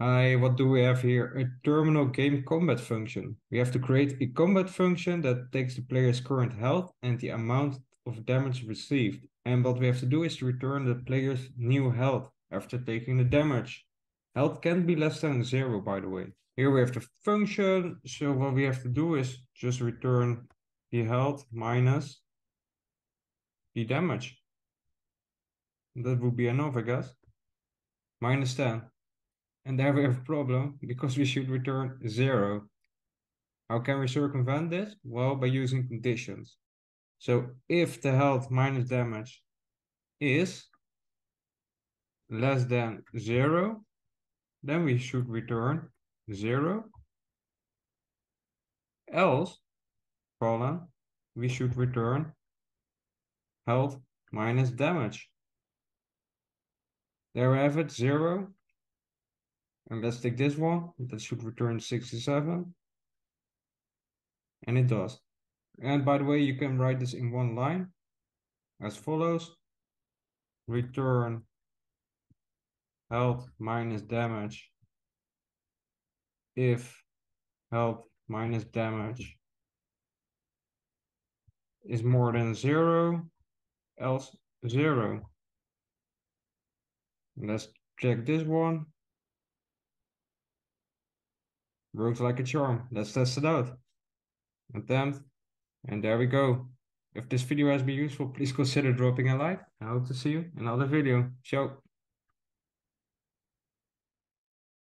Hi, what do we have here? A terminal game combat function. We have to create a combat function that takes the player's current health and the amount of damage received. And what we have to do is to return the player's new health after taking the damage. Health can be less than 0, by the way. Here we have the function. So what we have to do is just return the health minus the damage. That would be enough, I guess. Minus 10. And there we have a problem because we should return 0. How can we circumvent this? Well, by using conditions. So if the health minus damage is less than 0, then we should return 0. Else, colon, we should return health minus damage. There we have it, 0. And let's take this one. That should return 67. And it does. And by the way, you can write this in one line as follows. Return health minus damage if health minus damage is more than 0, else 0. Let's check this one. Works like a charm. Let's test it out. Attempt. And there we go. If this video has been useful, please consider dropping a like. I hope to see you in another video. Ciao.